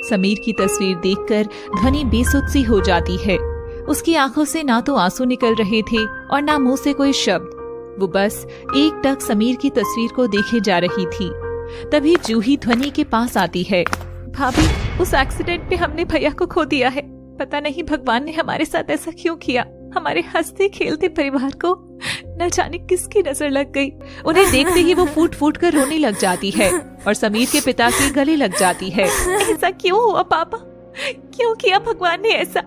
समीर की तस्वीर देखकर ध्वनि बेसुध सी हो जाती है। उसकी आंखों से ना तो आंसू निकल रहे थे और ना मुंह से कोई शब्द। वो बस एकटक समीर की तस्वीर को देखे जा रही थी। तभी जूही ध्वनि के पास आती है। भाभी, उस एक्सीडेंट में हमने भैया को खो दिया है। पता नहीं भगवान ने हमारे साथ ऐसा क्यों किया। हमारे हंसते खेलते परिवार को न जाने किसकी नजर लग गई। उन्हें देखते ही वो फूट फूट कर रोने लग जाती है और समीर के पिता के गले लग जाती है। ऐसा क्यों हुआ पापा? क्यों किया भगवान ने ऐसा?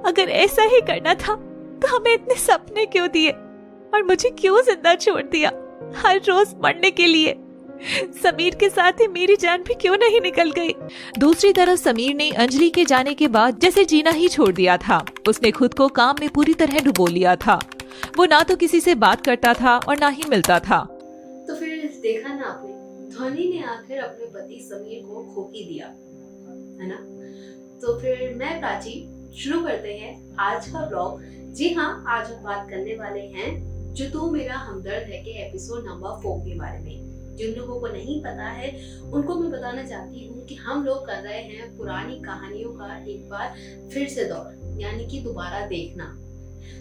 अगर ऐसा ही करना था तो हमें इतने सपने क्यों दिए और मुझे क्यों जिंदा छोड़ दिया हर रोज मरने के लिए? समीर के साथ ही मेरी जान भी क्यों नहीं निकल गई? दूसरी तरफ समीर ने अंजलि के जाने के बाद जैसे जीना ही छोड़ दिया था। उसने खुद को काम में पूरी तरह डुबो लिया था। वो ना तो किसी से बात करता था और ना ही मिलता था। तो फिर देखा ना आपने, ध्वनि ने आखिर अपने पति समीर को खो ही दिया, है ना? तो फिर मैं प्राची शुरू करते हैं आज का व्लॉग। जी हाँ, आज हम बात करने वाले हैं जो तू मेरा हमदर्द है के एपिसोड नंबर 4 के बारे में। जिन लोगों को नहीं पता है उनको मैं बताना चाहती हूँ कि हम लोग कर रहे हैं पुरानी कहानियों का एक बार फिर से दौर, यानी कि दोबारा देखना।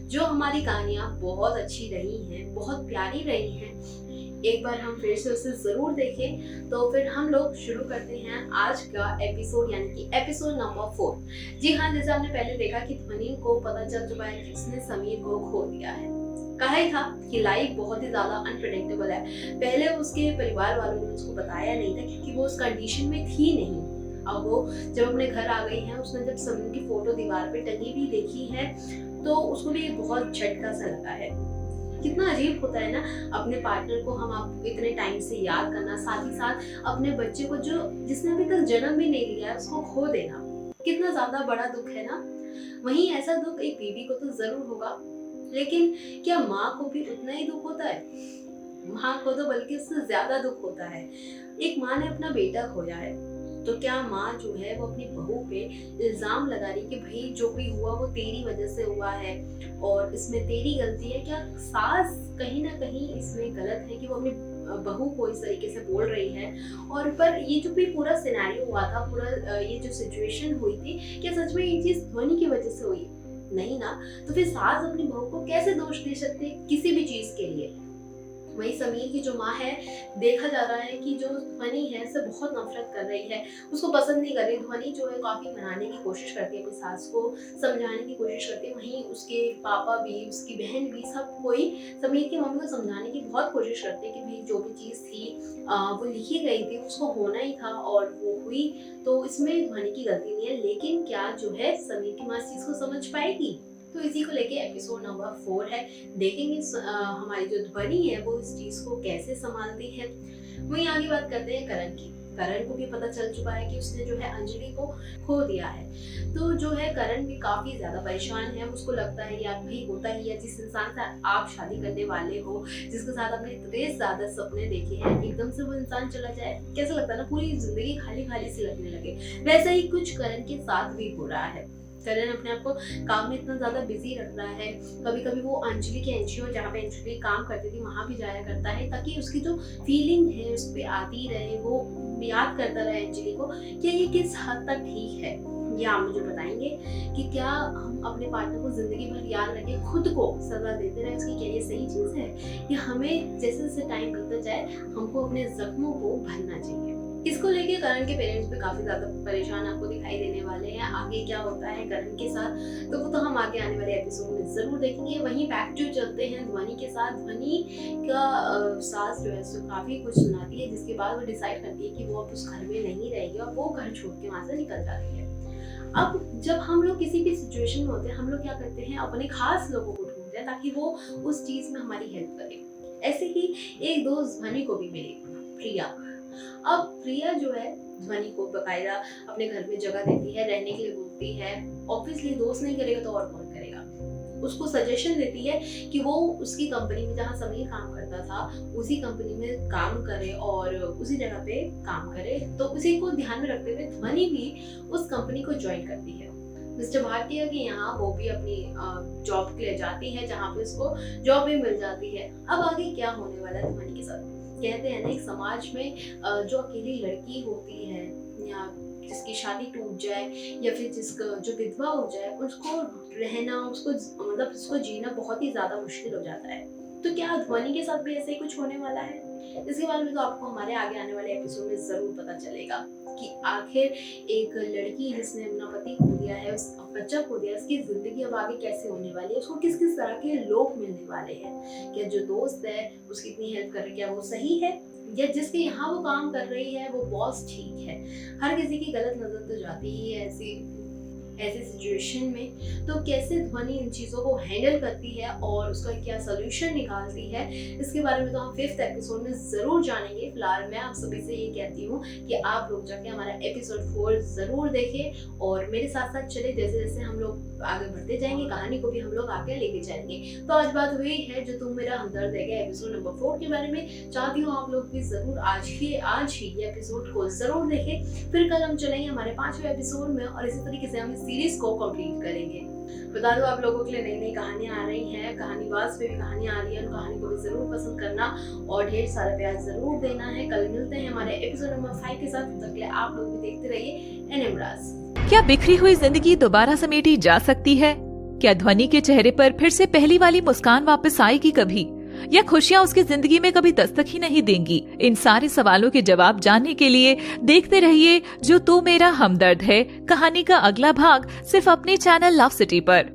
जो हमारी कहानियाँ बहुत अच्छी रही हैं, बहुत प्यारी रही हैं, एक बार हम फिर से उसे जरूर देखें। तो फिर हम लोग शुरू करते हैं आज का एपिसोड, यानी कि एपिसोड नंबर 4। जी हाँ, जैसे आपने पहले देखा कि ध्वनि को पता चल चुका है कि उसने समीर को खो दिया है। कहा ही था कि लाइफ बहुत ही ज्यादा अनप्रेडिक्टेबल है। पहले उसके परिवार वालों ने उसको बताया नहीं था क्योंकि वो उस कंडीशन में थी नहीं। अब वो जब अपने घर आ गई है, उसने जब समीर की फोटो दीवार पे टंगी हुई देखी है तो उसको भी बहुत झटका सा लगा है। कितना अजीब होता है ना, अपने पार्टनर को हम आप इतने टाइम से याद करना, साथ ही साथ अपने बच्चे को जो जिसने अभी तक जन्म भी नहीं लिया है उसको खो देना। कितना ज्यादा बड़ा दुख है ना। वहीं ऐसा दुख एक बीवी को तो जरूर होगा, लेकिन क्या माँ को भी उतना ही दुख होता है? माँ को तो बल्कि उससे ज्यादा दुख होता है। एक माँ ने अपना बेटा खोया है तो क्या माँ जो है वो अपनी बहू पे इल्जाम लगा रही कि भाई जो भी हुआ वो तेरी वजह से हुआ है और इसमें तेरी गलती है? क्या सास कहीं ना कहीं इसमें गलत है कि वो अपनी बहू को इस तरीके से बोल रही है? और पर ये जो भी पूरा सिनेरियो हुआ था, पूरा ये जो सिचुएशन हुई थी, क्या सच में ये चीज ध्वनि की वजह से हुई? नहीं ना। तो फिर सास अपनी बहू को कैसे दोष दे सकते किसी भी चीज के लिए? वही समीर की जो माँ है, देखा जा रहा है कि जो ध्वनि है उससे बहुत नफरत कर रही है, उसको पसंद नहीं कर रही। ध्वनि जो है काफी मनाने की कोशिश करती है, अपनी सास को समझाने की कोशिश करती है। वहीं उसके पापा भी, उसकी बहन भी, सब कोई समीर की मम्मी को समझाने की बहुत कोशिश करते हैं कि भाई जो भी चीज थी वो लिखी गई थी, उसको होना ही था और वो हुई, तो इसमें ध्वनि की गलती नहीं है। लेकिन क्या जो है समीर की माँ इस चीज को समझ पाएगी? तो इसी को लेके एपिसोड नंबर 4 है। देखेंगे हमारी जो ध्वनि है वो इस चीज को कैसे संभालती है। वहीं आगे बात करते हैं करण की। करण को भी पता चल चुका है कि उसने जो है अंजलि को खो दिया है। तो जो है करण भी काफी ज्यादा परेशान है। उसको लगता है यार भाई होता ही है, जिस इंसान से आप शादी करने वाले हो, जिसके साथ आपने इतने ज्यादा सपने देखे हैं, एकदम से वो इंसान चला जाए, कैसा लगता है ना, पूरी जिंदगी खाली खाली सी लगने लगे। वैसा ही कुछ करण के साथ भी हो रहा है। करण अपने आप को काम में इतना ज्यादा बिजी रख रहा है। कभी कभी वो अंजलि के एनजीओ जहाँ पे अंजलि काम करती थी वहां भी जाया करता है, ताकि उसकी जो फीलिंग है उस पर आती रहे, वो याद करता रहे अंजलि को कि ये किस हद तक ठीक है। ये आप मुझे बताएंगे कि क्या हम अपने पार्टनर को जिंदगी भर याद रखें, खुद को सजा देते रहे उसकी, क्या ये सही चीज है? या हमें जैसे जैसे टाइम बीतता जाए हमको अपने जख्मों को भरना चाहिए? इसको लेके करण के पेरेंट्स भी काफी ज्यादा परेशान आपको दिखाई देने वाले हैं। आगे क्या होता है करण के साथ तो वो तो हम आगे आने वाले एपिसोड में जरूर देखेंगे। वहीं बैक टू चलते हैं ध्वनि के साथ। ध्वनि का सास जो है उसको काफी कुछ सुनाती है, जिसके बाद वो डिसाइड करती है कि वो अब उस घर में नहीं रहेगी और वो घर छोड़ के वहां से निकल जाती है। अब जब हम लोग किसी भी सिचुएशन में होते हैं, हम लोग क्या करते हैं, अपने खास लोगों को ढूंढते हैं ताकि वो उस चीज में हमारी हेल्प करे। ऐसे ही एक दोस्त ध्वनि को भी मिली, प्रिया। अब प्रिया जो है ध्वनि को बकायदा अपने घर में जगह देती है, रहने के लिए बोलती है। ऑब्वियसली दोस्त नहीं करेगा तो और कौन करेगा। उसको सजेशन देती है कि वो उसकी कंपनी में जहाँ समीर काम करता था उसी कंपनी में काम करे और उसी जगह पे काम करे। तो उसी को ध्यान में रखते हुए ध्वनि भी उस कंपनी को ज्वाइन करती है। मिस्टर भारतीय के यहाँ वो भी अपनी जॉब के लिए जाती है, जहाँ पे उसको जॉब भी मिल जाती है। अब आगे क्या होने वाला है ध्वनि के साथ? कहते हैं ना, एक समाज में जो अकेली लड़की होती है या जिसकी शादी टूट जाए या फिर जिसका जो विधवा हो जाए, उसको रहना, उसको मतलब उसको जीना बहुत ही ज्यादा मुश्किल हो जाता है। तो क्या ध्वनि के साथ भी ऐसे ही कुछ होने वाला है? इसके बारे में तो आपको हमारे आगे आने वाले एपिसोड में जरूर पता चलेगा कि आखिर एक लड़की जिसने अपना पति खो दिया है, उस बच्चा खो दिया, उसकी जिंदगी अब आगे कैसे होने वाली है, उसको किस किस तरह के लोग मिलने वाले हैं, क्या जो दोस्त है उसकी इतनी हेल्प कर रही है, क्या वो सही है, या जिसके यहाँ वो काम कर रही है वो बॉस ठीक है। हर किसी की गलत नजर तो जाती ही है ऐसी सिचुएशन में। तो कैसे ध्वनि इन चीज़ों को हैंडल करती है और उसका क्या सोल्यूशन निकालती है, इसके बारे में तो हम 5th एपिसोड में ज़रूर जानेंगे। फिलहाल मैं आप सभी से ये कहती हूँ कि आप लोग जाके हमारा एपिसोड 4 ज़रूर देखें और मेरे साथ साथ चले, जैसे जैसे हम लोग आगे बढ़ते जाएंगे कहानी को भी हम लोग आगे लेके जाएंगे। तो आज बात हुई है जो तुम मेरा हमदर्द है एपिसोड नंबर 4 के बारे में। चाहती हूँ आप लोग भी ज़रूर आज ही ये एपिसोड को ज़रूर देखें। फिर कल हम चलेंगे हमारे 5वें एपिसोड में और इसी तरीके से हम सीरीज को कंप्लीट करेंगे। बता दो आप लोगों के लिए नई नई कहानियां आ रही हैं, कहानीबाज पे भी कहानियां आ रही है, उन कहानी को भी जरूर पसंद करना और ढेर सारा प्यार जरूर देना है। कल मिलते हैं हमारे एपिसोड नंबर 5 के साथ। तब तक के लिए आप लोग भी देखते रहिए एनएम। क्या बिखरी हुई जिंदगी दोबारा समेटी जा सकती है? क्या ध्वनि के चेहरे पर फिर से पहली वाली मुस्कान वापस आएगी कभी, या खुशियां उसकी जिंदगी में कभी दस्तक ही नहीं देंगी? इन सारे सवालों के जवाब जानने के लिए देखते रहिए जो तू मेरा हमदर्द है कहानी का अगला भाग सिर्फ अपने चैनल लव सिटी पर।